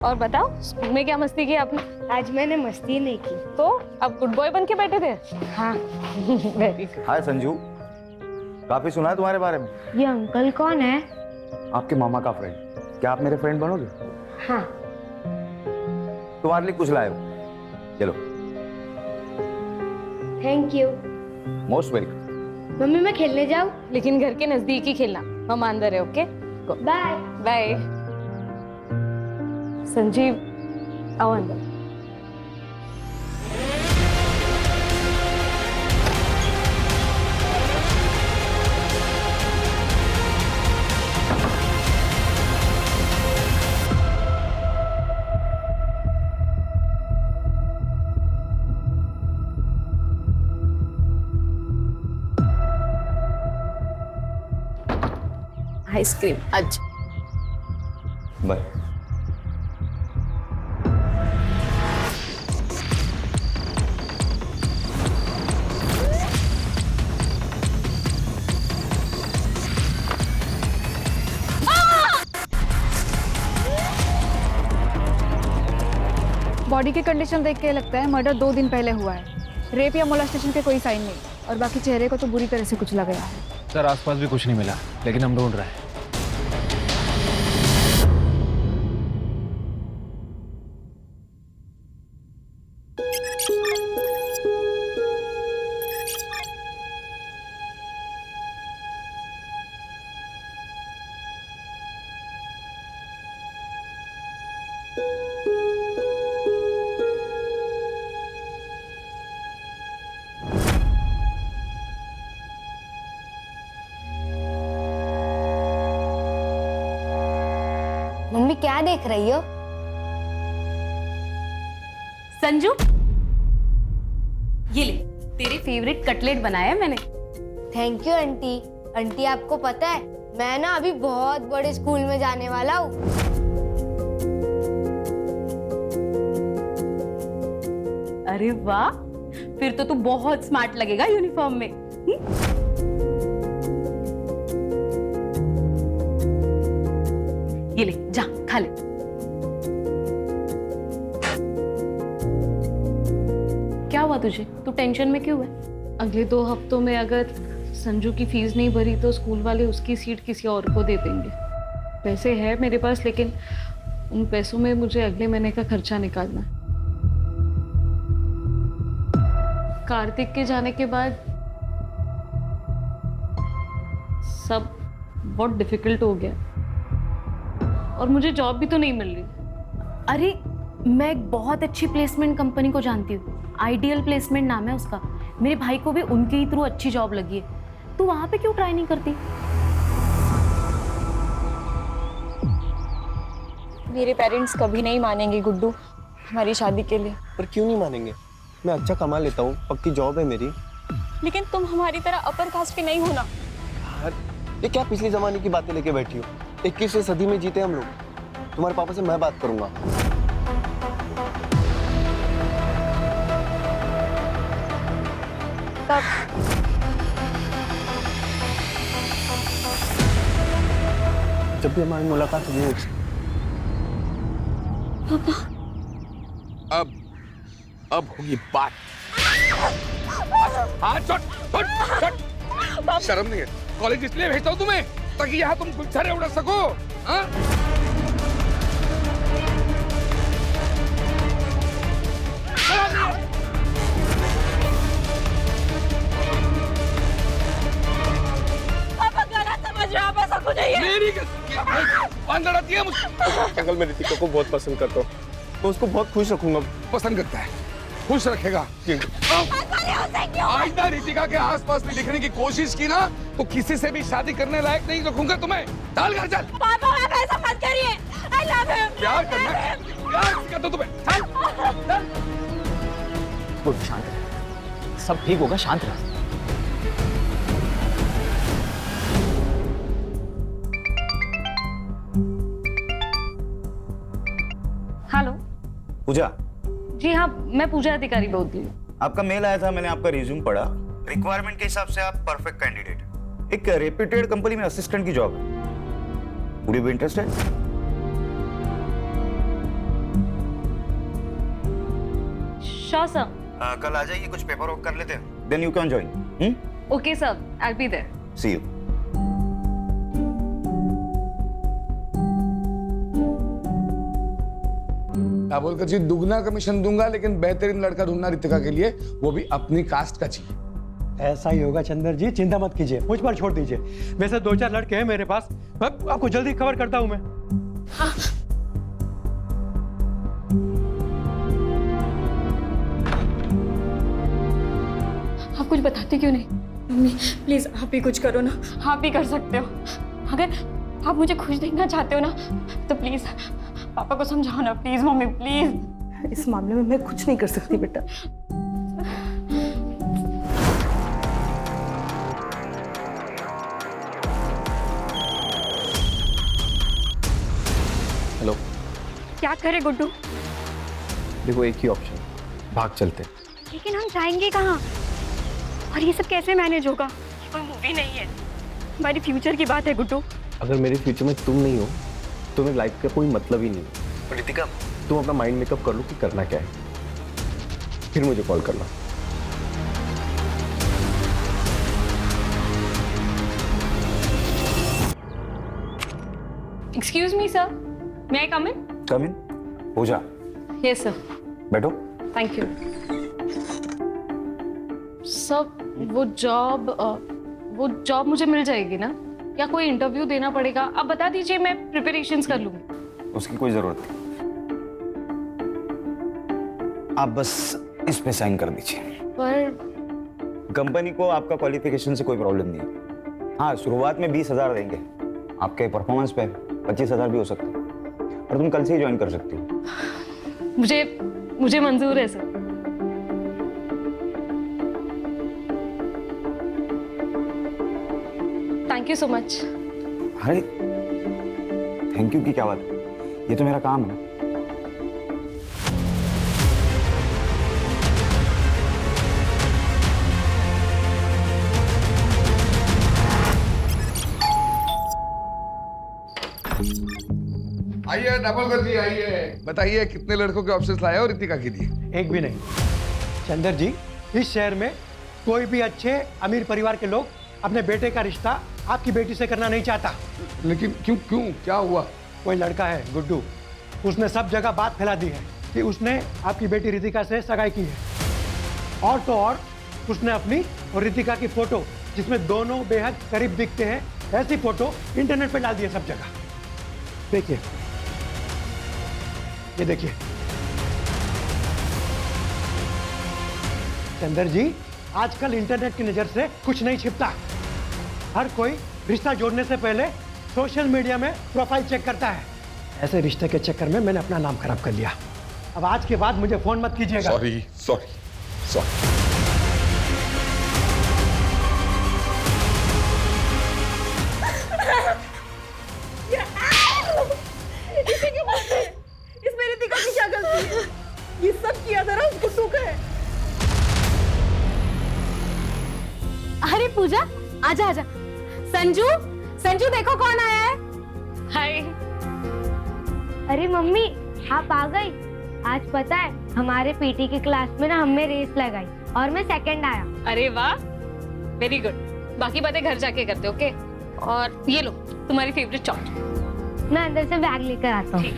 और बताओ, स्कूल में क्या मस्ती की आपने? आज मैंने मस्ती नहीं की। तो अब गुड बॉय बन के बैठे थे? हाँ। Very good. हाय संजू, काफी सुना है तुम्हारे बारे में। ये अंकल कौन है? आपके मामा का फ्रेंड। क्या आप मेरे फ्रेंड बनोगे? हाँ। तुम्हारे लिए कुछ लाए हो, चलो। Thank you. Most welcome. Mummy मैं खेलने जाऊँ? लेकिन घर के नजदीक ही खेलना, हम अंदर है। Okay, bye. बाय। संजीव, आओ अंदर। आइसक्रीम आज। बाय। बॉडी की कंडीशन देख के लगता है मर्डर 2 दिन पहले हुआ है। रेप या मोलेस्टेशन के कोई साइन नहीं, और बाकी चेहरे को तो बुरी तरह से कुचला गया है। सर आसपास भी कुछ नहीं मिला, लेकिन हम ढूंढ रहे हैं। मम्मी क्या देख रही हो? संजू, ये ले, तेरे फेवरेट कटलेट बनाया है मैंने। Thank you aunty. आंटी आपको पता है मैं ना अभी बहुत बड़े स्कूल में जाने वाला हूँ। अरे वाह, फिर तो तू बहुत स्मार्ट लगेगा यूनिफॉर्म में। ये ले, जा खा ले। क्या हुआ तुझे? तू टेंशन में क्यों है? अगले 2 हफ्तों में अगर संजू की फीस नहीं भरी तो स्कूल वाले उसकी सीट किसी और को दे देंगे। पैसे है मेरे पास, लेकिन उन पैसों में मुझे अगले महीने का खर्चा निकालना है। कार्तिक के जाने के बाद सब बहुत डिफिकल्ट हो गया, और मुझे जॉब भी तो नहीं मिल रही। अरे मैं एक बहुत अच्छी प्लेसमेंट कंपनी को जानती हूँ, आइडियल प्लेसमेंट नाम है उसका। मेरे भाई को भी उनके ही थ्रू अच्छी जॉब लगी है। तू वहां पे क्यों ट्राई नहीं करती? मेरे पेरेंट्स कभी नहीं मानेंगे गुड्डू हमारी शादी के लिए। पर क्यों नहीं मानेंगे? मैं अच्छा कमा लेता हूँ, पक्की जॉब है मेरी। लेकिन तुम हमारी तरह अपर कास्ट के नहीं हो ना। यार ये क्या पिछले जमाने की बातें लेके बैठी हो? 21वीं सदी में जीते हम लोग। तुम्हारे पापा से मैं बात करूंगा। जब भी हमारी मुलाकात हुई है। अब होगी बात। हाथ छोड़, छोड़, छोड़। शर्म नहीं है? कॉलेज इसलिए भेजता हूँ तुम्हें ताकि यहाँ तुम गुलछरे उड़ा सको। हाँ? मेरी पान लड़ाती है मुझसे। अंकल मैं रितिका को बहुत पसंद करता हूँ, मैं उसको बहुत खुश रखूंगा। पसंद करता है, खुश रखेगा। आज ना रितिका के आसपास भी दिखने की कोशिश की ना तो किसी से भी शादी करने लायक नहीं रखूंगा तुम्हें। डाल घर चल। पापा आप ऐसा मत करिए। I love him. प्यार करना है, प्यार करता हूं तुम्हें। चल, चल। वो शांत रह, सब ठीक होगा, शांत रह। हेलो पूजा, जी हाँ, मैं पूजा अधिकारी बोल रही हूँ। आपका मेल आया था, मैंने आपका रिज्यूम पढ़ा। रिक्वायरमेंट के हिसाब से आप परफेक्ट कैंडिडेट। एक रेप्यूटेड कंपनी में असिस्टेंट की जॉब है। Would you be interested? Sure sir. कल आ जाइए, कुछ पेपर वर्क कर लेते हैं, then you can join. Okay sir, I'll be there. See you. Dabholkar ji, दुगना कमीशन दूंगा, लेकिन बेहतरीन लड़का ढूंढना रितिका के लिए, वो भी अपनी कास्ट का चाहिए. ऐसा ही होगा चंदर जी, चिंता मत कीजिए, मुझ पर छोड़ दीजिए. वैसे 2-4 लड़के हैं मेरे पास, आपको जल्दी खबर करता हूँ मैं. हाँ. आप कुछ बताते क्यों नहीं? मम्मी प्लीज आप ही कुछ करो ना. आप भी कर सकते हो. अगर आप मुझे खुश देखना चाहते हो ना, तो प्लीज पापा को समझाओ ना. Please mummy, please. इस मामले में मैं कुछ नहीं कर सकती बेटा. हेलो. क्या करे गुड्डू? देखो, एक ही ऑप्शन, भाग चलते. लेकिन हम जाएंगे कहाँ? और ये सब कैसे मैनेज होगा? ये कोई मूवी नहीं है, हमारी फ्यूचर की बात है गुड्डू. अगर मेरे फ्यूचर में तुम नहीं हो तो मेरी लाइफ का कोई मतलब ही नहीं है. रितिका, तुम अपना माइंड मेकअप कर लो कि करना क्या है, फिर मुझे कॉल करना. एक्सक्यूज मी सर, मे आई कम इन? कम इन. पूजा, यस सर. बैठो. Thank you sir. वो जॉब मुझे मिल जाएगी ना, या कोई इंटरव्यू देना पड़ेगा? आप बता दीजिए, मैं प्रिपरेशंस कर लूंगी. उसकी कोई जरूरत नहीं, आप बस इस पे साइन कर दीजिए. पर कंपनी को आपका क्वालिफिकेशन से कोई प्रॉब्लम नहीं है. हाँ, शुरुआत में 20,000 देंगे, आपके परफॉर्मेंस पे 25,000 भी हो सकता है, और तुम कल से ही ज्वाइन कर सकती हो. मुझे मंजूर है sir. Thank you so much. अरे थैंक यू की क्या बात है, ये तो मेरा काम है ना. आइए दाभोलकर जी, आइए. बताइए कितने लड़कों के ऑप्शंस लाए हो रितिका के लिए? एक भी नहीं. चंदर जी, इस शहर में कोई भी अच्छे अमीर परिवार के लोग अपने बेटे का रिश्ता आपकी बेटी से करना नहीं चाहता. लेकिन क्यों क्यों क्या हुआ? कोई लड़का है गुड्डू, उसने सब जगह बात फैला दी है कि उसने आपकी बेटी रितिका से सगाई की है. और तो और उसने अपनी और रितिका की फोटो, जिसमें दोनों बेहद करीब दिखते हैं, ऐसी फोटो इंटरनेट पे डाल दी है सब जगह. देखिए, ये देखिए. चंदर जी, आजकल इंटरनेट की नजर से कुछ नहीं छिपता. हर कोई रिश्ता जोड़ने से पहले सोशल मीडिया में प्रोफाइल चेक करता है. ऐसे रिश्ते के चक्कर में मैंने अपना नाम खराब कर लिया. अब आज के बाद मुझे फोन मत कीजिएगा. Sorry sorry sorry. इसमें रितिका की क्या गलती है? ये सब किया जरा उसको सुख है. अरे पूजा, आजा आजा. संजू, संजू देखो कौन आया है. हाय. अरे मम्मी, आप आ गई. आज पता है, हमारे पीटी की क्लास में ना हमने रेस लगाई और मैं सेकंड आया. अरे वाह, वेरी गुड. बाकी बातें घर जाके करते, ओके? और ये लो तुम्हारी फेवरेट चॉकलेट. मैं अंदर से बैग लेकर आता हूँ.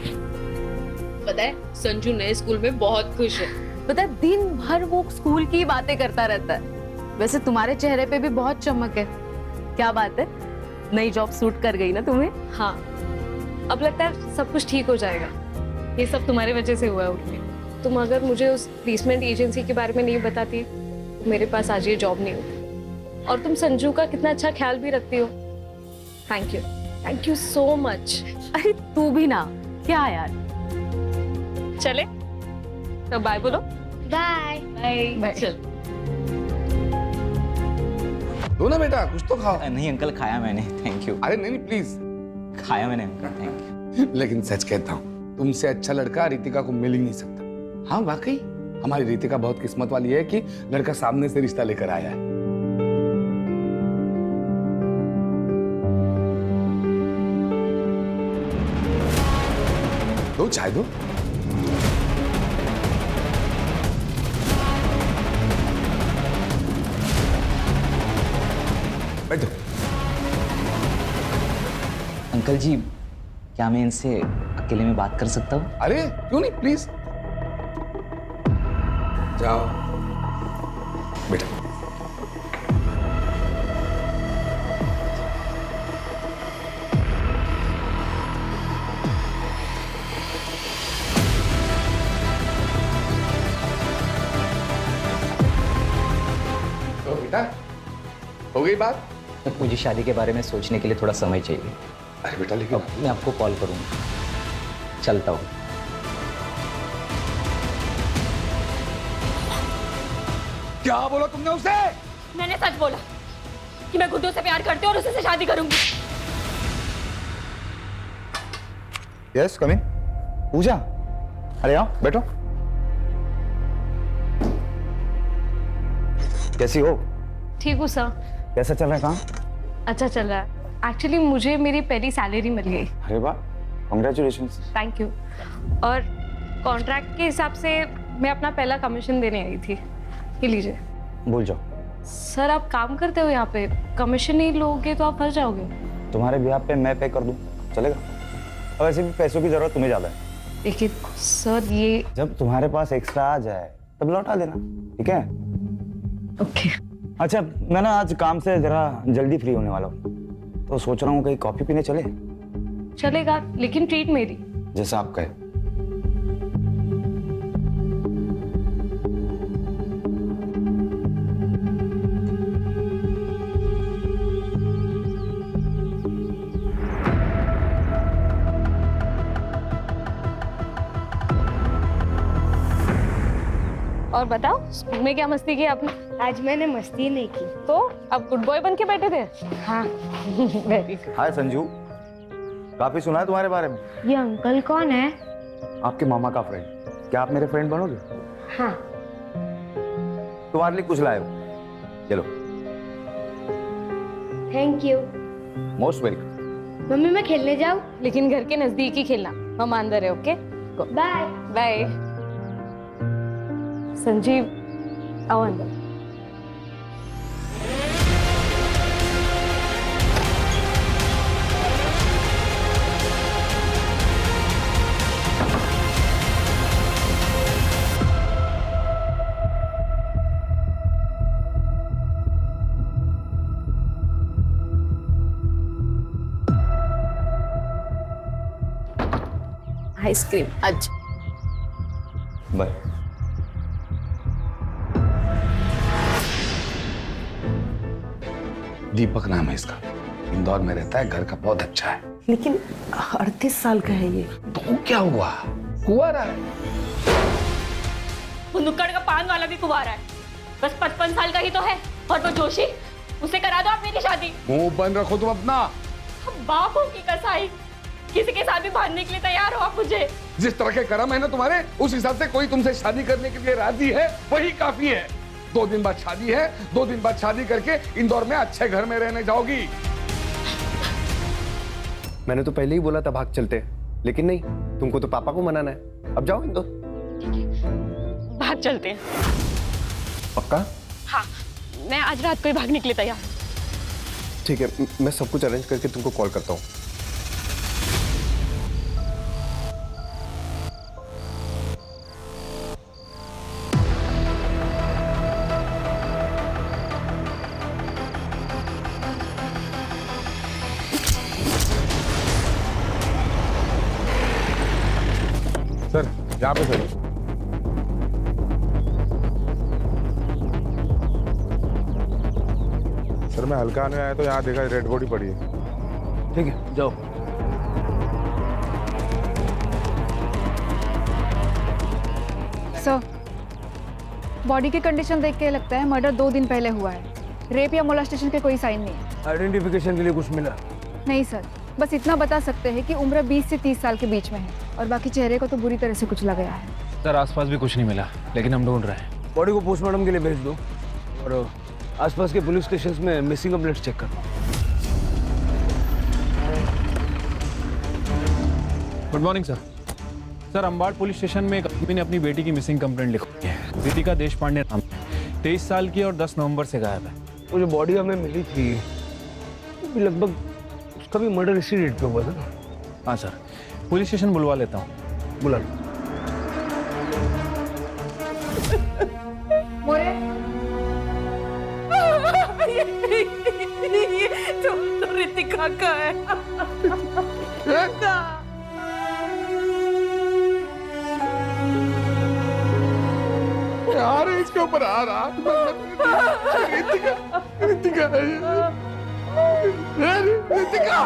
पता है, संजू नए स्कूल में बहुत खुश है. पता है, दिन भर वो स्कूल की बातें करता रहता है. वैसे तुम्हारे चेहरे पे भी बहुत चमक है. क्या बात है, नई जॉब सूट कर गई ना तुम्हें? हाँ, अब लगता है सब कुछ ठीक हो जाएगा. ये सब तुम्हारी वजह से हुआ है उर्मी. तुम अगर मुझे उस प्लेसमेंट एजेंसी के बारे में नहीं बताती तो मेरे पास आज ये जॉब नहीं होती. और तुम संजू का कितना अच्छा ख्याल भी रखती हो. Thank you so much. अरे तू भी ना, क्या यार. चले तो बाय बोलो. बाय. बाय. चल. दो ना बेटा, कुछ तो खाओ. नहीं अंकल, खाया मैंने, थैंक यू. अरे नहीं प्लीज. खाया मैंने अंकल, थैंक यू. लेकिन सच कहता हूँ, तुमसे अच्छा लड़का रितिका को मिल ही नहीं सकता. हाँ वाकई, हमारी रितिका बहुत किस्मत वाली है कि लड़का सामने से रिश्ता लेकर आया है. दो चाय दो. बैठो। अंकल जी, क्या मैं इनसे अकेले में बात कर सकता हूँ? अरे क्यों नहीं, प्लीज जाओ बेटा। तो बेटा हो गई बात? मुझे शादी के बारे में सोचने के लिए थोड़ा समय चाहिए। अरे बेटा लेकिन मैं आपको कॉल करूँगा, चलता हूँ। क्या बोला तुमने उसे? मैंने सच बोला कि मैं गुड्डू से प्यार करती हूँ और उसी से शादी करूंगी। यस कम इन। पूजा, अरे आओ बैठो। कैसी हो? ठीक हूँ सर। कैसा चल रहा है काम? अच्छा चल रहा है। एक्चुअली मुझे मेरी पहली सैलरी मिल गई। अरे वाह, कॉन्ग्रेचुलेशंस। Thank you. और कॉन्ट्रैक्ट के हिसाब से मैं अपना पहला कमीशन देने आई थी। ये लीजिए। भूल जाओ। सर आप काम करते हो यहाँ पे, कमीशन नहीं लोगे तो आप फंस जाओगे। तुम्हारे बिहाफ पे मैं पे कर दूं, चलेगा? और वैसे भी पैसों की जरूरत तुम्हें ज्यादा है। देखिए सर, ये जब तुम्हारे पास एक्स्ट्रा आ जाए तब लौटा देना, ठीक है? ओके। अच्छा, मैं ना आज काम से जरा जल्दी फ्री होने वाला हूँ, तो सोच रहा हूँ कहीं कॉफी पीने चले। चलेगा, लेकिन ट्रीट मेरी। जैसा आप कहे। और बताओ, स्कूल में क्या मस्ती की आपने? आज मैंने मस्ती नहीं की। तो अब गुड बॉय बन के बैठे थे? हाँ। Very good. हाय संजू, काफी सुना है तुम्हारे बारे में। ये अंकल कौन है? आपके मामा का फ्रेंड। क्या आप मेरे फ्रेंड बनोगे? हाँ। तुम्हारे लिए कुछ लाए हो, चलो। Thank you. Most welcome. Mummy मैं खेलने जाऊँ? लेकिन घर के नजदीक ही खेलना, हम अंदर है। Okay, bye. बाय। संजीव, आओ अंदर। आइसक्रीम आज। बाय। दीपक नाम है इसका, इंदौर में रहता है, घर का बहुत अच्छा है। लेकिन 38 साल का है ये। तो क्या हुआ, कुंवारा है। वो नुक्कड़ का पान वाला भी कुंवारा है, बस 55 साल का ही तो है। और वो जोशी, उसे करा दो आप मेरी शादी। मुंह बंद रखो तुम अपना। बाप हो की कसाई, किसी के साथ भी भागने के लिए तैयार हो आप मुझे। जिस तरह के कर्म है ना तुम्हारे, उस हिसाब से कोई तुमसे शादी करने के लिए राजी है, वही काफी है। 2 दिन बाद शादी है, 2 दिन बाद शादी करके इंदौर में अच्छे घर में रहने जाओगी। मैंने तो पहले ही बोला था भाग चलते, लेकिन नहीं, तुमको तो पापा को मनाना है। अब जाओ इंदौर। भाग चलते हैं। पक्का? हाँ, मैं आज रात को ही भागने के लिए तैयार हूँ। ठीक है, मैं सब कुछ अरेंज करके तुमको कॉल करता हूँ। सर यहाँ पे सर। सर मैं हल्का आने आया तो यहाँ देखा रेड बॉडी पड़ी है। ठीक है, जाओ। सर, बॉडी की कंडीशन देख के लगता है मर्डर 2 दिन पहले हुआ है। रेप या मोलेस्टेशन के कोई साइन नहीं है। आइडेंटिफिकेशन के लिए कुछ मिला? नहीं सर, बस इतना बता सकते हैं कि उम्र 20 से 30 साल के बीच में है और बाकी चेहरे को तो बुरी तरह से कुचला गया है। सर आसपास भी कुछ नहीं मिला, लेकिन हम ढूंढ रहे हैं। बॉडी को पोस्टमार्टम के लिए भेज दो और आसपास के पुलिस स्टेशन में मिसिंग कंप्लेंट्स चेक करो। Good morning sir. Sir, Ambad police station में एक आदमी ने अपनी बेटी की मिसिंग कंप्लेंट लिखवाई है। रितिका देशपांडे नाम, 23 साल की और 10 नवंबर से गायब है। वो जो बॉडी हमें मिली थी भी लगभग उसका भी मर्डर इसी डेट पे हुआ था ना। हाँ सर, पुलिस स्टेशन बुलवा लेता हूँ। बुला तो रितिका का है। यार इसके ऊपर आ रहा रितिका, रितिका है रितिका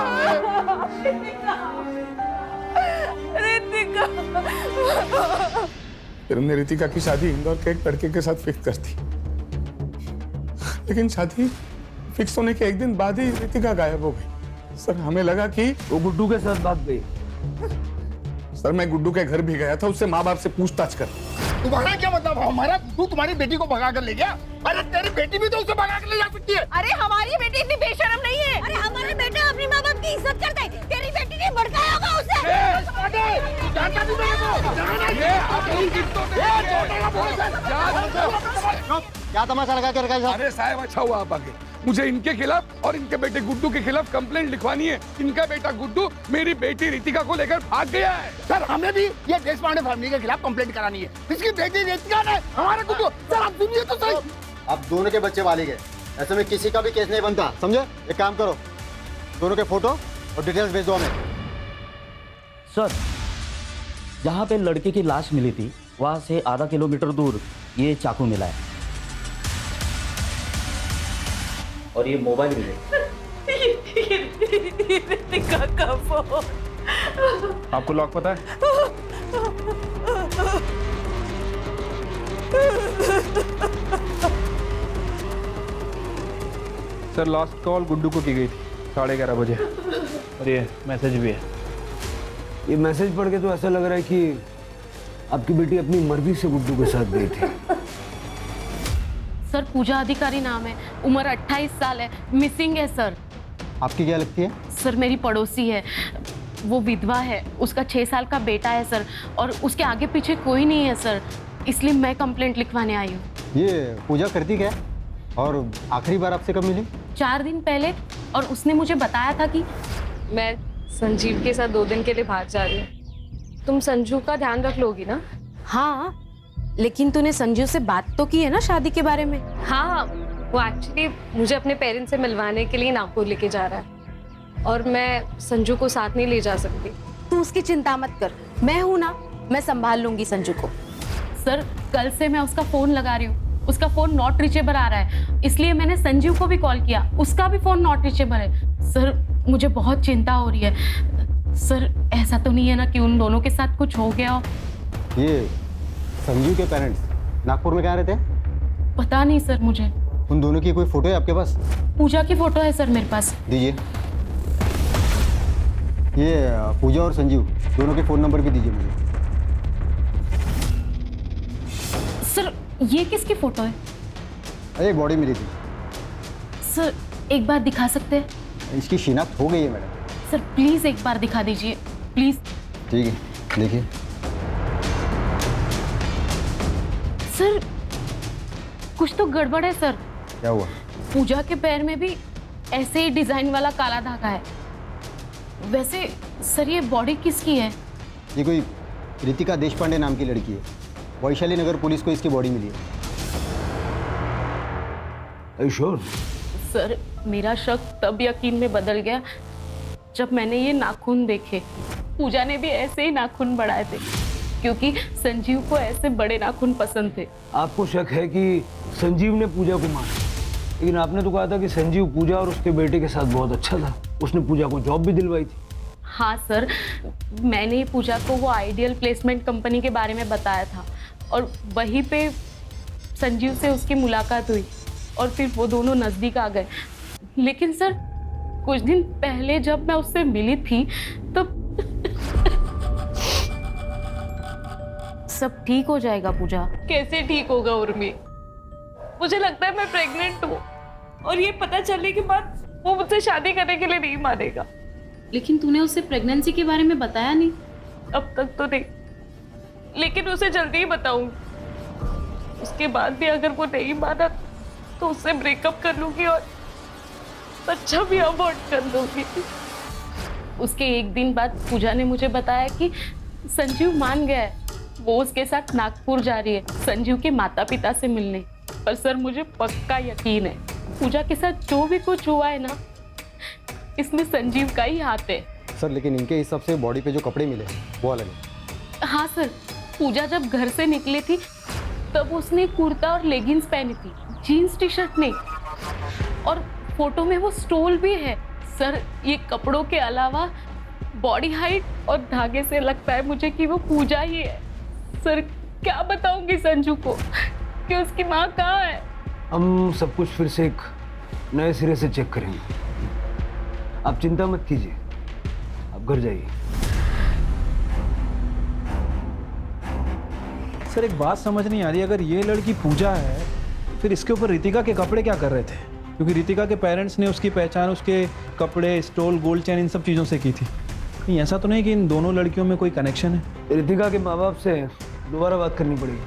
रितिका। फिर हमने रितिका की शादी इंदौर के एक लड़के के साथ फिक्स कर दी, लेकिन शादी फिक्स होने के एक दिन बाद ही रितिका गायब हो गई। सर हमें लगा कि वो गुड्डू के साथ बात गई। सर मैं गुड्डू के घर भी गया था, उससे माँ बाप से पूछताछ कर। तुम्हारा क्या मतलब? हमारा गुड्डू तुम्हारी बेटी को भगा कर ले गया? अरे तेरी बेटी भी तो उसे भगा कर ले जा सकती है। अरे हमारी बेटी इतनी बेशर्म नहीं है। अरे हमारा बेटा अपनी माँ बाप की इज्जत करता है, तेरी बेटी ने भड़काया होगा उसे। क्या तमाशा लगा के रखा है? अरे साहब अच्छा हुआ आप आगे। मुझे इनके खिलाफ और इनके बेटे गुड्डू के खिलाफ कंप्लेंट लिखवानी है। इनका बेटा गुड्डू मेरी बेटी रितिका को लेकर भाग गया है। सर हमें भी ये देशपांडे फैमिली के खिलाफ कंप्लेंट करानी है। इसकी बेटी रितिका ने हमारा गुड्डू। सर आप सुनिए तो सही। अब दोनों के बच्चे वाले गए, ऐसे में किसी का भी केस नहीं बनता, समझे? एक काम करो, दोनों के फोटो और डिटेल्स भेज दो हमें। सर, जहाँ पे लड़के की लाश मिली थी वहाँ से आधा किलोमीटर दूर ये चाकू मिला है और ये मोबाइल भी है। रितिका का फोन। आपको लॉक पता है? सर लास्ट कॉल गुड्डू को की गई थी 11:30 बजे और ये मैसेज भी है। ये मैसेज पढ़ के तो ऐसा लग रहा है कि आपकी बेटी अपनी मर्जी से गुड्डू के साथ गई थी। सर पूजा अधिकारी नाम है, उम्र 28 साल है, मिसिंग है सर। आपकी क्या लगती है? सर मेरी पड़ोसी है, वो विधवा है, उसका 6 साल का बेटा है सर, और उसके आगे पीछे कोई नहीं है सर, इसलिए मैं कंप्लेंट लिखवाने आई हूँ। ये पूजा करती क्या है और आखिरी बार आपसे कब मिली? 4 दिन पहले, और उसने मुझे बताया था कि मैं संजीव के साथ 2 दिन के लिए बाहर जा रही हूँ। तुम संजू का ध्यान रख लोगी ना? हाँ, लेकिन तूने संजीव से बात तो की है ना शादी के बारे में? हाँ, वो एक्चुअली मुझे अपने पेरेंट्स से मिलवाने के लिए नागपुर लेके जा रहा है और मैं संजू को साथ नहीं ले जा सकती। तू उसकी चिंता मत कर, मैं हूं ना, मैं संभाल लूंगी संजू को। सर कल से मैं उसका फोन लगा रही हूँ, उसका फोन नॉट रीचेबल आ रहा है, इसलिए मैंने संजीव को भी कॉल किया, उसका भी फोन नॉट रीचेबल है। सर मुझे बहुत चिंता हो रही है। सर ऐसा तो नहीं है ना कि उन दोनों के साथ कुछ हो गया हो? ये संजीव के पेरेंट्स नागपुर में कहाँ रहते हैं? पता नहीं सर मुझे। उन दोनों की कोई फोटो है आपके पास? पूजा की फोटो है सर मेरे पास। दीजिए। ये पूजा और संजीव दोनों के फोन नंबर भी दीजिए मुझे। सर ये किसकी फोटो है? अरे बॉडी मिली थी। सर एक बार दिखा सकते हैं? इसकी शिनाख्त हो गई है मैडम। सर प्लीज एक बार दिखा दीजिए प्लीज। ठीक है, देखिए। सर कुछ तो गड़बड़ है सर। क्या हुआ? पूजा के पैर में भी ऐसे ही डिजाइन वाला काला धागा है। वैसे सर ये बॉडी किसकी है? ये कोई रितिका देशपांडे नाम की लड़की है, वैशाली नगर पुलिस को इसकी बॉडी मिली है। श्योर? सर मेरा शक तब यकीन में बदल गया जब मैंने ये नाखून देखे। पूजा ने भी ऐसे ही नाखून बढ़ाए थे क्योंकि संजीव को ऐसे बड़े नाखून पसंद थे। आपको शक है कि संजीव ने पूजा को मारा, लेकिन आपने तो कहा था कि संजीव पूजा और उसके बेटे के साथ बहुत अच्छा था, उसने पूजा को जॉब भी दिलवाई थी। हाँ सर, मैंने पूजा को वो आइडियल प्लेसमेंट कंपनी के बारे में बताया था और वहीं पे संजीव से उसकी मुलाकात हुई और फिर वो दोनों नज़दीक आ गए। लेकिन सर कुछ दिन पहले जब मैं उससे मिली थी तब सब ठीक हो जाएगा पूजा। कैसे ठीक होगा उर्मी? मुझे लगता है मैं प्रेग्नेंट हूँ और ये पता चलने के बाद वो मुझसे शादी करने के लिए नहीं मानेगा। लेकिन तूने उससे प्रेगनेंसी के बारे में बताया नहीं। अब तक तो नहीं, लेकिन उसे जल्दी ही बताऊंगी। उसके बाद भी अगर वो नहीं माना तो उससे ब्रेकअप कर लूंगी और बच्चा भी अबॉर्ट कर दूंगी। उसके एक दिन बाद पूजा ने मुझे बताया कि संजीव मान गया है, वो उसके साथ नागपुर जा रही है संजीव के माता पिता से मिलने। पर सर मुझे पक्का यकीन है पूजा के साथ जो भी कुछ हुआ है ना, इसमें संजीव का ही हाथ है। सर लेकिन इनके हिसाब से बॉडी पे जो कपड़े मिले वो अलग है। हाँ सर, पूजा जब घर से निकली थी तब उसने कुर्ता और लेगिंग्स पहनी थी, जीन्स टी शर्ट नहीं। और फोटो में वो स्टोल भी है। सर ये कपड़ों के अलावा बॉडी हाइट और धागे से लगता है मुझे कि वो पूजा ही है। सर क्या बताऊंगी संजू को कि उसकी माँ कहाँ है। हम सब कुछ फिर से एक नए सिरे से चेक करेंगे, आप चिंता मत कीजिए, आप घर जाइए। सर एक बात समझ नहीं आ रही, अगर ये लड़की पूजा है फिर इसके ऊपर रितिका के कपड़े क्या कर रहे थे? क्योंकि रितिका के पेरेंट्स ने उसकी पहचान उसके कपड़े, स्टोल, गोल्ड चेन इन सब चीज़ों से की थी। कहीं ऐसा तो नहीं कि इन दोनों लड़कियों में कोई कनेक्शन है? रितिका के माँ बाप से दोबारा बात करनी पड़ेगी।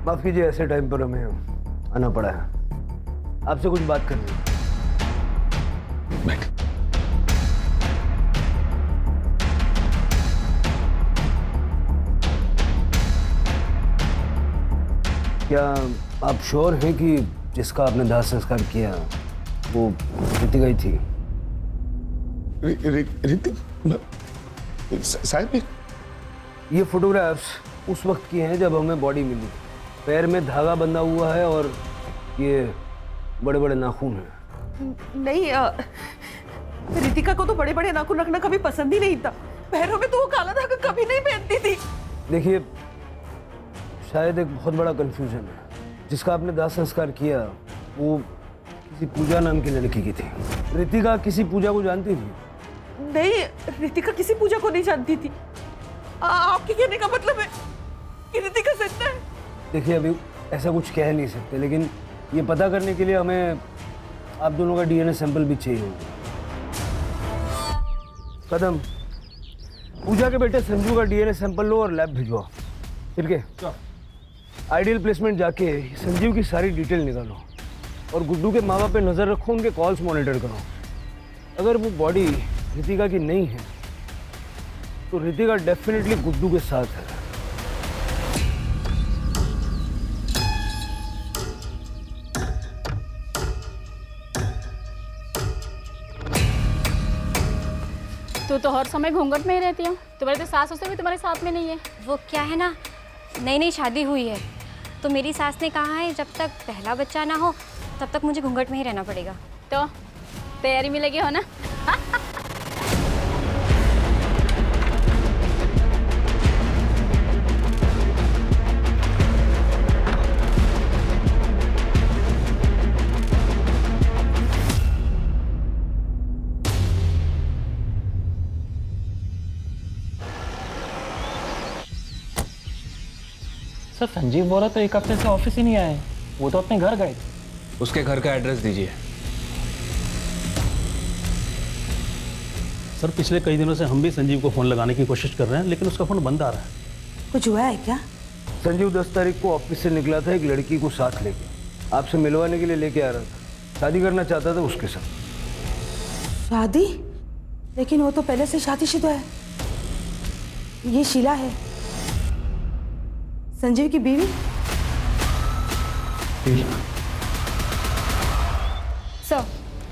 माफ कीजिए, ऐसे टाइम पर हमें आना पड़ा है, आपसे कुछ बात करनी है। क्या आप श्योर हैं कि जिसका आपने दाह संस्कार किया वो रितिका ही थी? साहब ये फोटोग्राफ्स उस वक्त की हैं जब हमें बॉडी मिली। पैर में धागा बंधा हुआ है और ये बड़े बड़े नाखून हैं। नहीं, रितिका को तो बड़े बड़े नाखून रखना कभी पसंद ही नहीं था। पैरों में तो वो काला धागा कभी नहीं पहनती थी। देखिए, शायद एक बहुत बड़ा कंफ्यूजन है। जिसका आपने दाह संस्कार किया वो किसी पूजा नाम की लड़की की थी। रितिका किसी पूजा को जानती थी? नहीं, रितिका किसी पूजा को नहीं जानती थी। आपके कहने का मतलब है कि रितिका सच है? देखिए, अभी ऐसा कुछ कह नहीं सकते, लेकिन ये पता करने के लिए हमें आप दोनों का डीएनए सैंपल भी चाहिए होगा। कदम, पूजा के बेटे संजू का डीएनए सैंपल लो और लैब भिजवाओ। ठीक है? आइडियल प्लेसमेंट जाके संजीव की सारी डिटेल निकालो और गुड्डू के माँ बाप पे नज़र रखो, उनके कॉल्स मॉनिटर करो। अगर वो बॉडी रितिका की नहीं है तो रितिका डेफिनेटली गुड्डू के साथ है। तू तो हर समय घूंघट में ही रहती हूँ। तुम्हारे तो सास ससुर भी तुम्हारे साथ में नहीं है। वो क्या है ना, नई नई शादी हुई है तो मेरी सास ने कहा है जब तक पहला बच्चा ना हो तब तक मुझे घूंघट में ही रहना पड़ेगा। तो तैयारी में लगी हो ना? सर संजीव बोला तो एक हफ्ते से ऑफिस ही नहीं आए, वो तो अपने घर गए। उसके घर का एड्रेस दीजिए। सर पिछले कई दिनों से हम भी संजीव को फ़ोन लगाने की कोशिश कर रहे हैं, लेकिन उसका फ़ोन बंद आ रहा है। कुछ हुआ है क्या? संजीव 10 तारीख को ऑफिस से निकला था एक लड़की को साथ लेके, आपसे मिलवाने के लिए लेके आ रहा था। शादी करना चाहता था उसके साथ। शादी? लेकिन वो तो पहले से शादीशुदा है। ये शीला है, संजीव की बीवी। सर,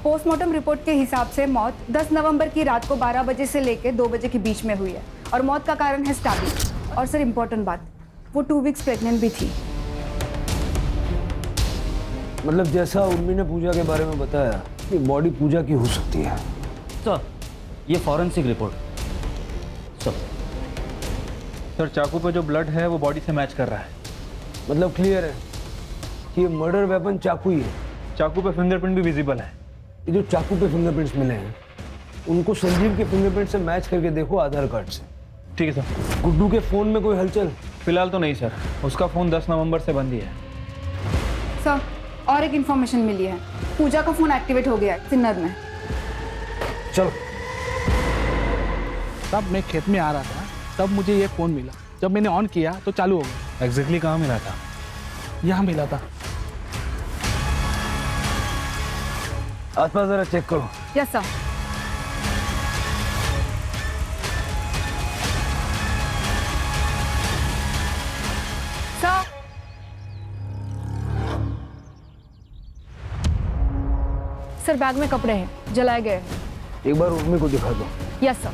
पोस्टमार्टम रिपोर्ट के हिसाब से मौत 10 नवंबर की रात को 12 बजे से लेकर 2 बजे के बीच में हुई है और मौत का कारण है स्टैबिंग। और सर इम्पोर्टेंट बात, वो 2 वीक्स प्रेग्नेंट भी थी। मतलब जैसा उर्मी ने पूजा के बारे में बताया कि बॉडी पूजा की हो सकती है। सर ये फॉरेंसिक रिपोर्ट। सर चाकू पे जो ब्लड है वो बॉडी से मैच कर रहा है। मतलब क्लियर है कि ये मर्डर वेपन चाकू ही है। चाकू पे फिंगरप्रिंट भी विजिबल है। ये जो चाकू पे फिंगरप्रिंट्स मिले हैं उनको संजीव के फिंगरप्रिंट से मैच करके देखो आधार कार्ड से। ठीक है सर। गुड्डू के फ़ोन में कोई हलचल? फिलहाल तो नहीं सर, उसका फ़ोन 10 नवंबर से बंद ही है। सर और एक इन्फॉर्मेशन मिली है, पूजा का फ़ोन एक्टिवेट हो गया है सिन्नर में। चलो। तब मैं खेत में आ रहा था, तब मुझे ये फ़ोन मिला। जब मैंने ऑन किया तो चालू हो गया। एग्जैक्टली कहाँ मिला था? यहाँ मिला था। आसपास जरा चेक करो। Yes sir. सर बैग में कपड़े हैं, जलाए गए हैं। एक बार उर्मी को दिखा दो। Yes sir.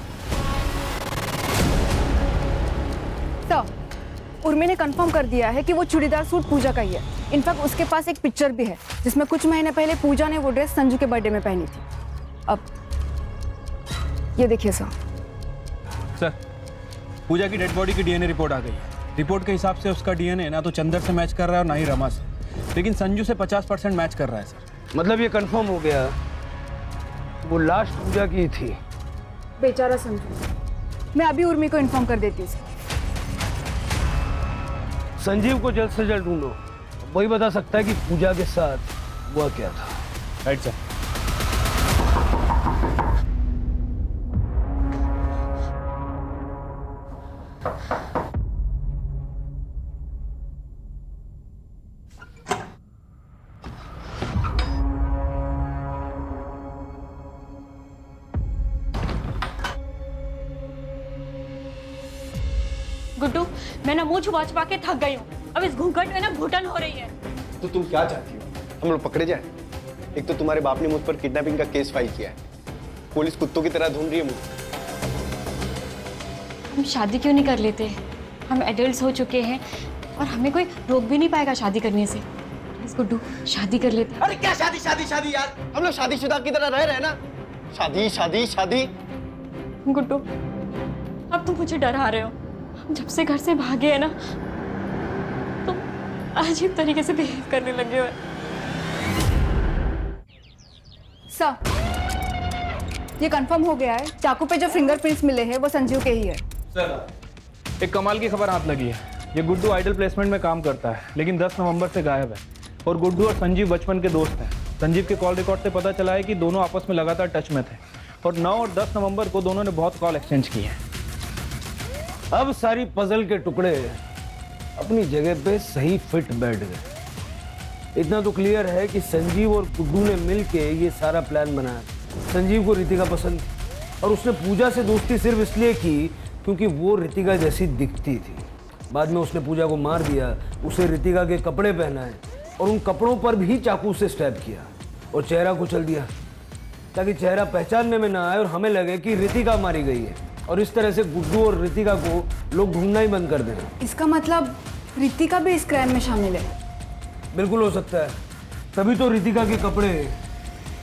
सर उर्मी ने कंफर्म कर दिया है कि वो चूड़ीदार सूट पूजा का ही है। इनफैक्ट उसके पास एक पिक्चर भी है जिसमें कुछ महीने पहले पूजा ने वो ड्रेस संजू के बर्थडे में पहनी थी। अब ये देखिए सर। सर पूजा की डेड बॉडी की डीएनए रिपोर्ट आ गई है। रिपोर्ट के हिसाब से उसका डीएनए ना तो चंदर से मैच कर रहा है और ना ही रमा से, लेकिन संजू से 50% मैच कर रहा है सर। मतलब ये कंफर्म हो गया वो लाश पूजा की थी। बेचारा संजू। मैं अभी उर्मी को इन्फॉर्म कर देती हूँ सर। संजीव को जल्द से जल्द ढूंढो, वही बता सकता है कि पूजा के साथ हुआ क्या था। Right sir. गुड्डू, मैं ना मुंह छुपा छुपा के थक गई हूँ। अब इस घूंघट में ना घुटन हो रही है। तो तुम क्या चाहती हो? हम लोग पकड़े जाएं? एक तो तुम्हारे बाप ने मुझ पर किडनैपिंग का केस फाइल किया है, पुलिस कुत्तों की तरह ढूंढ रही है मुझे। हम शादी क्यों नहीं कर लेते? हम एडल्ट्स हो चुके हैं और हमें कोई रोक भी नहीं पाएगा शादी करने से। प्लीज गुड्डू, शादी कर लेते। अरे क्या शादी शादी शादी यार, हम लोग शादीशुदा की तरह रह रहे हैं ना। शादी शादी शादी। गुड्डू, अब तुम मुझे डरा रहे हो। हम जब से घर से भागे हैं ना, तुम अजीब तरीके से बिहेव करने लगे हो। सर ये कंफर्म हो गया है, चाकू पे जो फिंगरप्रिंट्स मिले हैं वो संजीव के ही है। सर एक कमाल की खबर हाथ लगी है। ये गुड्डू आइडल प्लेसमेंट में काम करता है, लेकिन 10 नवंबर से गायब है। और गुड्डू और संजीव बचपन के दोस्त हैं। संजीव के कॉल रिकॉर्ड से पता चला है कि दोनों आपस में लगातार टच में थे और 9 और 10 नवंबर को दोनों ने बहुत कॉल एक्सचेंज किए हैं। अब सारी पजल के टुकड़े अपनी जगह पे सही फिट बैठ गए। इतना तो क्लियर है कि संजीव और गुड्डू ने मिलके ये सारा प्लान बनाया। संजीव को रितिका पसंद थी और उसने पूजा से दोस्ती सिर्फ इसलिए की क्योंकि वो रितिका जैसी दिखती थी। बाद में उसने पूजा को मार दिया, उसे रितिका के कपड़े पहनाए और उन कपड़ों पर भी चाकू से स्टैब किया और चेहरा कुचल दिया ताकि चेहरा पहचानने में ना आए और हमें लगे कि रितिका मारी गई है। और इस तरह से गुड्डू और रितिका को लोग ढूंढना ही बंद कर देना। इसका मतलब रितिका भी इस क्राइम में शामिल है? बिल्कुल हो सकता है, तभी तो रितिका के कपड़े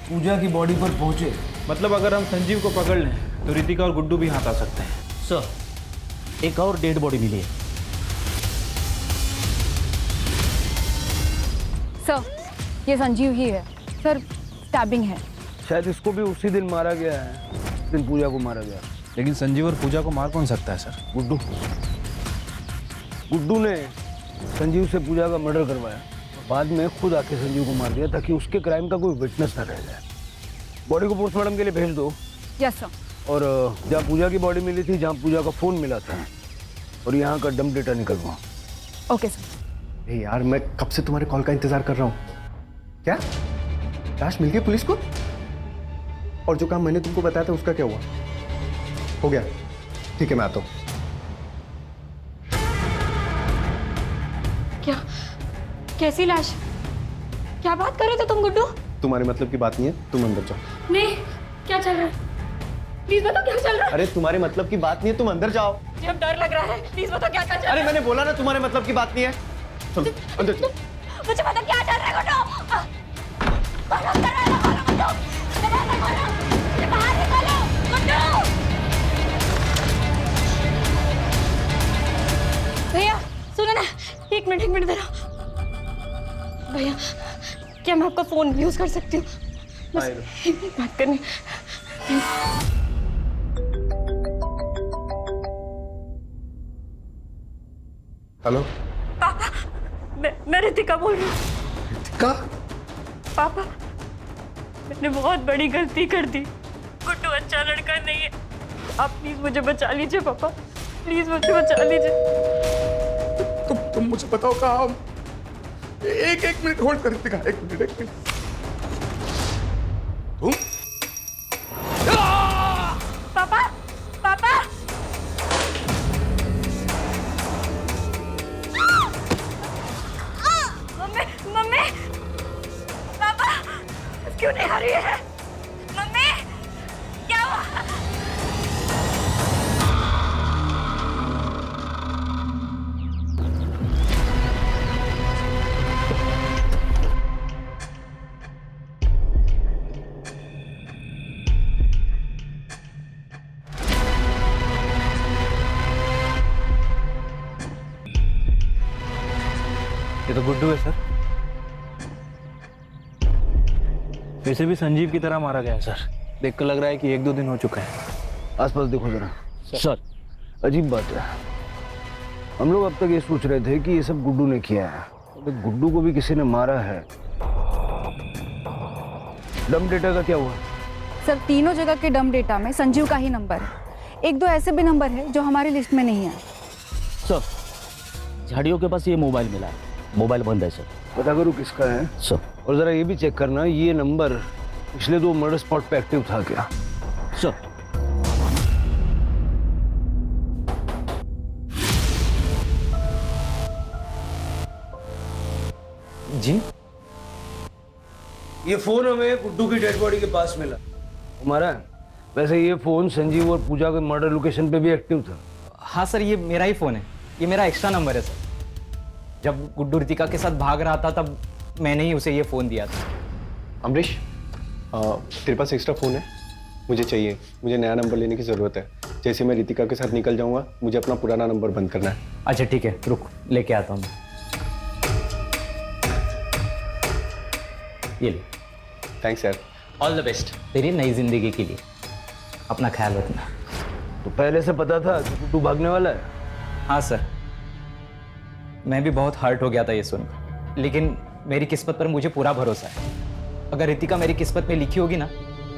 पूजा की बॉडी पर पहुंचे। मतलब अगर हम संजीव को पकड़ लें तो रितिका और गुड्डू भी हाथ आ सकते हैं। सर एक और डेड बॉडी मिली है। सर ये संजीव ही है। सर स्टैबिंग है। शायद इसको भी उसी दिन मारा गया है जिस दिन पूजा को मारा गया। लेकिन संजीव और पूजा को मार कौन सकता है सर? गुड्डू। गुड्डू ने संजीव से पूजा का मर्डर करवाया, बाद में खुद आके संजीव को मार दिया ताकि उसके क्राइम का कोई विटनेस ना रह जाए। बॉडी को पोस्टमार्टम के लिए भेज दो। Yes sir. और जहाँ पूजा की बॉडी मिली थी, जहाँ पूजा का फोन मिला था, और यहाँ का डंप डेटा निकलवा। Okay sir. यार मैं कब से तुम्हारे कॉल का इंतजार कर रहा हूँ। क्या लाश मिल गई पुलिस को? और जो काम मैंने तुमको बताया था उसका क्या हुआ? हो गया, ठीक है मैं आता हूँ। क्या? कैसी लाश? क्या बात कर रहे थे तुम गुड्डू? तुम्हारे मतलब की बात नहीं है, तुम अंदर जाओ। नहीं, क्या चल रहा है? प्लीज बताओ क्या चल रहा है? अरे तुम्हारे मतलब की बात नहीं है, तुम अंदर जाओ। मुझे अब डर लग रहा है, प्लीज बताओ क्या चल रहा है? अरे मैंने बोला ना तुम्हारे मतलब की बात नहीं है। चलो अंदर चलो। मुझे पता क्या चल रहा है गुड्डू। बाहर निकालो गुड्डू। भैया सुनो ना, एक मिनट जरा। भैया क्या मैं आपका फोन यूज कर सकती हूँ? बस एक मिनट बात करनी। हेलो पापा, मैं रितिका बोल रही हूँ। रितिका? पापा, मैंने बहुत बड़ी गलती कर दी। गुड्डू अच्छा लड़का नहीं है। आप प्लीज मुझे बचा लीजिए पापा, प्लीज मुझे बचा लीजिए। तुम मुझे बताओ कहाँ हम? एक मिनट होल्ड कर रितिका, एक मिनट। तुम? पापा, पापा, मम्मी, मम्मी, पापा, क्यों नहीं आ रही है? मम्मी, क्या हुआ? ये तो गुड्डू है सर। वैसे भी संजीव की तरह मारा गया है सर। देखकर लग रहा है कि 1-2 दिन हो चुका है। आसपास देखो जरा। सर अजीब बात है, हम लोग अब तक ये सोच रहे थे कि ये सब गुड्डू ने किया है, लेकिन गुड्डू को भी किसी ने मारा है। डम डेटा का क्या हुआ? सर तीनों जगह के डम डेटा में संजीव का ही नंबर है। 1-2 ऐसे भी नंबर है जो हमारी लिस्ट में नहीं है। सर झाड़ियों के पास ये मोबाइल मिला है, मोबाइल बंद है सर। पता करूँ किसका है सर। और जरा ये भी चेक करना ये नंबर पिछले 2 मर्डर स्पॉट पे एक्टिव था क्या? सर जी, ये फोन हमें गुड्डू की डेड बॉडी के पास मिला। हमारा वैसे ये फोन संजीव और पूजा के मर्डर लोकेशन पे भी एक्टिव था। हाँ सर, ये मेरा ही फोन है, ये मेरा एक्स्ट्रा नंबर है सर। जब गुड्डू रितिका के साथ भाग रहा था तब मैंने ही उसे ये फ़ोन दिया था। अमरीश, तेरे पास एक्स्ट्रा फ़ोन है? मुझे चाहिए, मुझे नया नंबर लेने की ज़रूरत है। जैसे मैं रितिका के साथ निकल जाऊंगा मुझे अपना पुराना नंबर बंद करना है। अच्छा ठीक है, रुक लेके आता हूँ। ये ले। थैंक्स यार। ऑल द बेस्ट तेरी नई जिंदगी के लिए। अपना ख्याल रखना। तो पहले से पता था कि गुड्डू भागने वाला है? हाँ सर, मैं भी बहुत हर्ट हो गया था ये सुन, लेकिन मेरी किस्मत पर मुझे पूरा भरोसा है। अगर रितिका मेरी किस्मत में लिखी होगी ना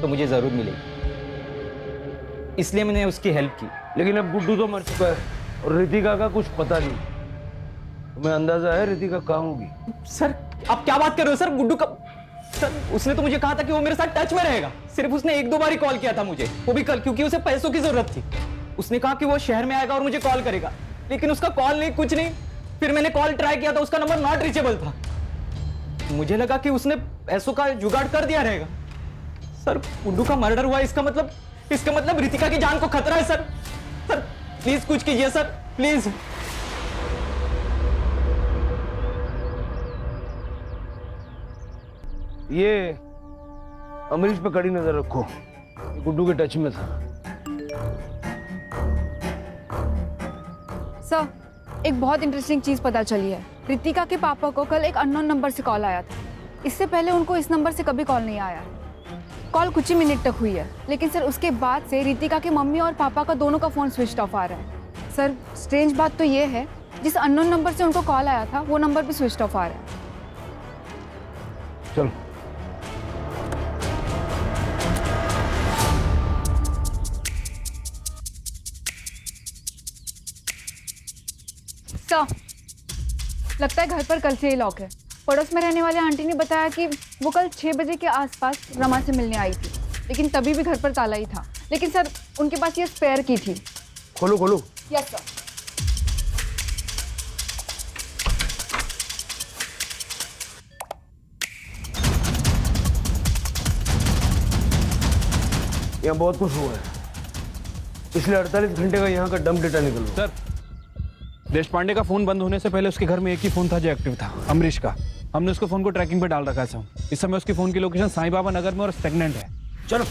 तो मुझे ज़रूर मिलेगी, इसलिए मैंने उसकी हेल्प की। लेकिन अब गुड्डू तो मर चुका है और रितिका का कुछ पता नहीं। तुम्हें अंदाजा है रितिका कहाँ होगी? सर आप क्या बात कर रहे हो सर? गुड्डू का सर उसने तो मुझे कहा था कि वो मेरे साथ टच में रहेगा। सिर्फ उसने 1-2 बार ही कॉल किया था मुझे, वो भी कल, क्योंकि उसे पैसों की जरूरत थी। उसने कहा कि वो शहर में आएगा और मुझे कॉल करेगा, लेकिन उसका कॉल नहीं, कुछ नहीं। फिर मैंने कॉल ट्राई किया था, उसका नंबर नॉट रीचेबल था। मुझे लगा कि उसने पैसों का जुगाड़ कर दिया रहेगा। सर गुड्डू का मर्डर हुआ, इसका मतलब रितिका की जान को खतरा है सर। सर प्लीज कुछ कीजिए सर, प्लीज। ये अमरीश पे कड़ी नजर रखो, गुड्डू के टच में था। सर एक बहुत इंटरेस्टिंग चीज पता चली है। रितिका के पापा को कल एक अननोन नंबर से कॉल आया था। इससे पहले उनको इस नंबर से कभी कॉल नहीं आया। कॉल कुछ ही मिनट तक हुई है, लेकिन सर उसके बाद से रितिका के मम्मी और पापा का दोनों का फोन स्विच ऑफ आ रहा है। सर स्ट्रेंज बात तो ये है, जिस अननोन नंबर से उनको कॉल आया था वो नंबर भी स्विच ऑफ आ रहा है। चलो सर लगता है घर पर कल से ही लॉक है। पड़ोस में रहने वाले आंटी ने बताया कि वो कल 6 बजे के आसपास रमा से मिलने आई थी, लेकिन तभी भी घर पर ताला ही था। लेकिन सर उनके पास ये स्पेयर की थी। खोलो खोलो। Yes sir. यहाँ बहुत कुछ हुआ है। पिछले 48 घंटे का यहाँ का डंप डेटा निकलो। सर देश पांडे का फोन बंद होने से पहले उसके घर में एक ही फोन था जो एक्टिव था, अमरीश का। हमने उसके फोन को ट्रैकिंग पे डाल रखा है सर। इस समय उसके फोन की लोकेशन साईं बाबा नगर में और स्टेगनेंट है। चलो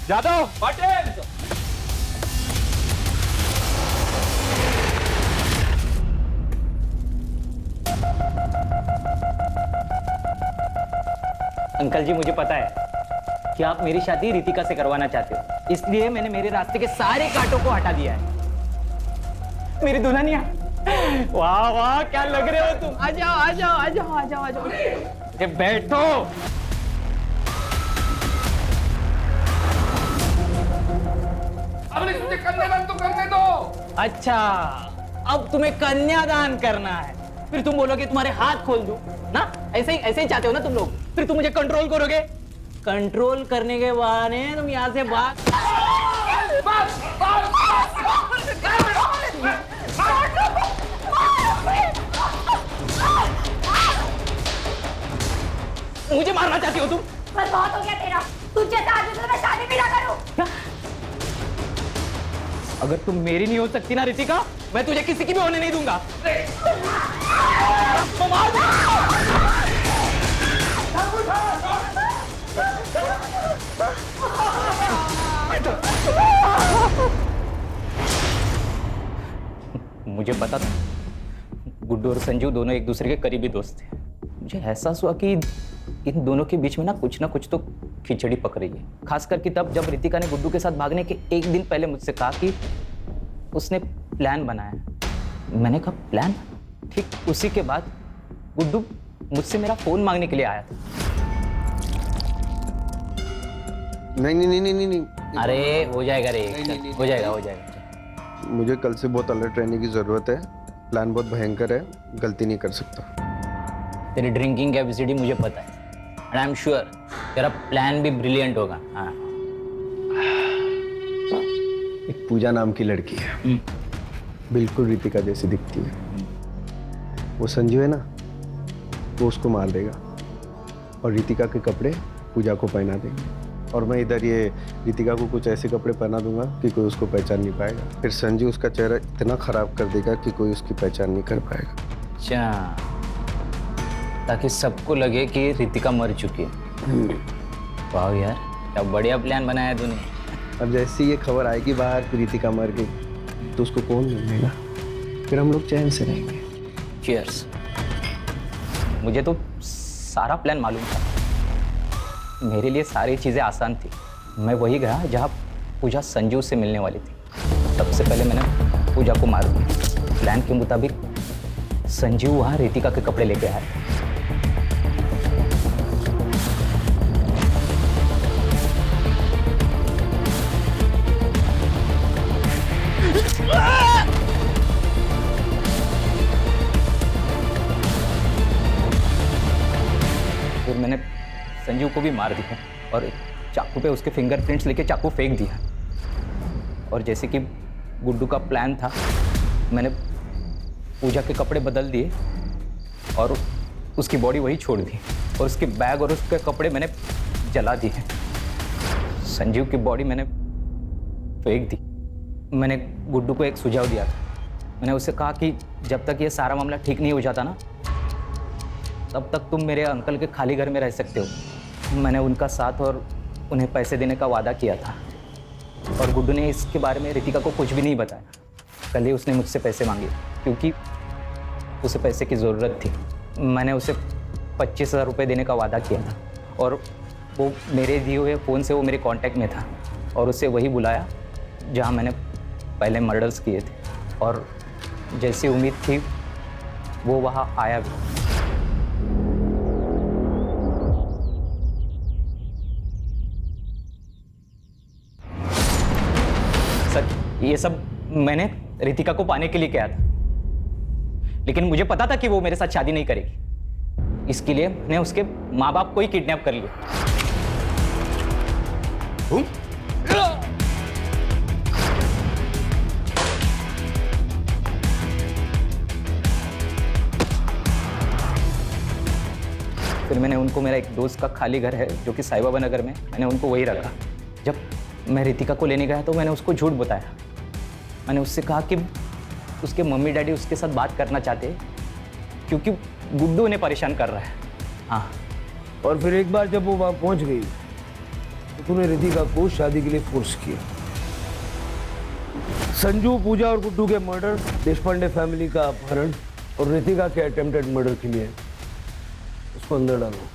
जादव पाटिल। अंकल जी मुझे पता है कि आप मेरी शादी रितिका से करवाना चाहते हो, इसलिए मैंने मेरे रास्ते के सारे कांटों को हटा दिया है। मेरी दुल्हनिया वाह वाह, क्या लग रहे हो तुम। आ जाओ आ जाओ आ जाओ आ जाओ आ जाओ। अरे बैठो। अब मुझे कन्यादान तो करने दो। अच्छा, अब तुम्हें कन्यादान करना है, फिर तुम बोलोगे तुम्हारे हाथ खोल दूं ना? ऐसे ही चाहते हो ना तुम लोग? फिर तुम मुझे कंट्रोल करोगे, कंट्रोल करने के बहाने तुम यहाँ से भाग। मुझे मारना चाहती हो तुम? बस बहुत हो गया तेरा। तुझे आदमी से मैं शादी भी ना करूं। अगर तुम मेरी नहीं हो सकती ना रितिका, मैं तुझे किसी की भी होने नहीं दूंगा। मुझे पता था गुड्डू और संजू दोनों एक दूसरे के करीबी दोस्त थे। मुझे एहसास हुआ कि इन दोनों के बीच में ना कुछ तो खिचड़ी पक रही है। खास करके तब जब रितिका ने गुड्डू के साथ भागने के एक दिन पहले मुझसे कहा कि उसने प्लान बनाया। मैंने कहा प्लान? ठीक उसी के बाद गुड्डू मुझसे मेरा फोन मांगने के लिए आया था। नहीं। अरे हो जाएगा रे, हो जाएगा। मुझे कल से बहुत अलर्ट रहने की जरूरत है। प्लान बहुत भयंकर है, गलती नहीं कर सकता। तेरी ड्रिंकिंग कैपेसिटी मुझे पता है, एंड आई एम श्योर तेरा प्लान भी ब्रिलियंट होगा। हाँ। एक पूजा नाम की लड़की है, बिल्कुल रितिका जैसी दिखती है। वो संजू है ना, वो उसको मार देगा और रितिका के कपड़े पूजा को पहना देंगे, और मैं इधर ये रितिका को कुछ ऐसे कपड़े पहना दूंगा कि कोई उसको पहचान नहीं पाएगा। फिर संजू उसका चेहरा इतना खराब कर देगा कि कोई उसकी पहचान नहीं कर पाएगा। अच्छा, ताकि सबको लगे कि रितिका मर चुकी है। वाह यार, क्या बढ़िया प्लान बनाया तूने। अब जैसे ये खबर आएगी बाहर कि रितिका मर गई, तो उसको कौन ढूंढेगा? फिर हम लोग चैन से रहेंगे। चीयर्स। मुझे तो सारा प्लान मालूम था। मेरे लिए सारी चीज़ें आसान थी। मैं वही गया जहाँ पूजा संजू से मिलने वाली थी। सबसे पहले मैंने पूजा को मार दिया। प्लान के मुताबिक संजू वहाँ रितिका के कपड़े लेके आया था। फिर मैंने संजू को भी मार दिया और चाकू पे उसके फिंगरप्रिंट्स लेके चाकू फेंक दिया। और जैसे कि गुड्डू का प्लान था, मैंने पूजा के कपड़े बदल दिए और उसकी बॉडी वही छोड़ दी, और उसके बैग और उसके कपड़े मैंने जला दिए। संजू की बॉडी मैंने फेंक दी। मैंने गुड्डू को एक सुझाव दिया था। मैंने उससे कहा कि जब तक ये सारा मामला ठीक नहीं हो जाता ना, तब तक तुम मेरे अंकल के खाली घर में रह सकते हो। मैंने उनका साथ और उन्हें पैसे देने का वादा किया था, और गुड्डू ने इसके बारे में रितिका को कुछ भी नहीं बताया। कल ही उसने मुझसे पैसे मांगे क्योंकि उसे पैसे की ज़रूरत थी। मैंने उसे 25,000 रुपये देने का वादा किया था, और वो मेरे दिए हुए फ़ोन से वो मेरे कांटेक्ट में था, और उसे वही बुलाया जहाँ मैंने पहले मर्डर्स किए थे। और जैसी उम्मीद थी वो वहाँ आया भी। सच ये सब मैंने रितिका को पाने के लिए किया था, लेकिन मुझे पता था कि वो मेरे साथ शादी नहीं करेगी। इसके लिए मैंने उसके माँ बाप को ही किडनैप कर लिया। फिर मैंने उनको, मेरा एक दोस्त का खाली घर है जो कि साई बाबा नगर में, मैंने उनको वही रखा। जब मैं रितिका को लेने गया तो मैंने उसको झूठ बताया। मैंने उससे कहा कि उसके मम्मी डैडी उसके साथ बात करना चाहते हैं क्योंकि गुड्डू उन्हें परेशान कर रहा है। हाँ, और फिर एक बार जब वो वहाँ पहुँच गई तो तूने रितिका को शादी के लिए फोर्स किया। संजू, पूजा और गुड्डू के मर्डर, देशपांडे फैमिली का अपहरण और रितिका के अटेम्प्टेड मर्डर के लिए उसको अंदर डालो,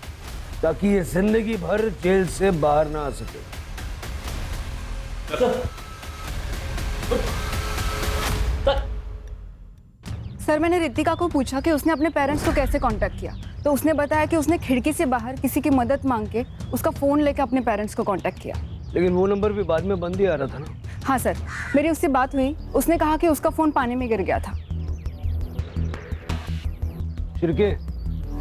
ताकि ये जिंदगी भर जेल से बाहर ना आ सके। सर मैंने रितिका को पूछा कि उसने अपने पेरेंट्स को कैसे कांटेक्ट किया, तो उसने बताया कि उसने खिड़की से बाहर किसी की मदद मांग के उसका फ़ोन लेकर अपने पेरेंट्स को कांटेक्ट किया। लेकिन वो नंबर भी बाद में बंद ही आ रहा था ना। हाँ सर, मेरी उससे बात हुई, उसने कहा कि उसका फ़ोन पानी में गिर गया था। शिरके,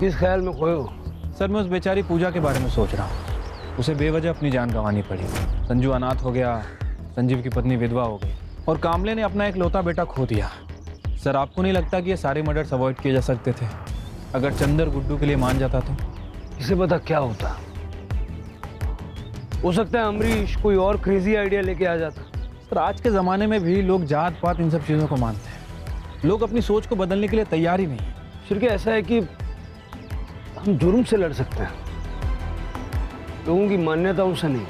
किस ख्याल में खोए हो? सर मैं उस बेचारी पूजा के बारे में सोच रहा हूँ। उसे बेवजह अपनी जान गंवानी पड़ी। संजू अनाथ हो गया, संजीव की पत्नी विधवा हो गई और कामले ने अपना एक लौता बेटा खो दिया। सर आपको नहीं लगता कि ये सारे मर्डर्स अवॉइड किए जा सकते थे अगर चंदर गुड्डू के लिए मान जाता तो? इसे पता क्या होता, हो सकता है अमरीश कोई और क्रेजी आइडिया लेके आ जाता। सर आज के ज़माने में भी लोग जात पात इन सब चीज़ों को मानते हैं। लोग अपनी सोच को बदलने के लिए तैयार ही नहीं है। शिरके, ऐसा है कि हम जुर्म से लड़ सकते हैं, लोगों की मान्यताओं से नहीं।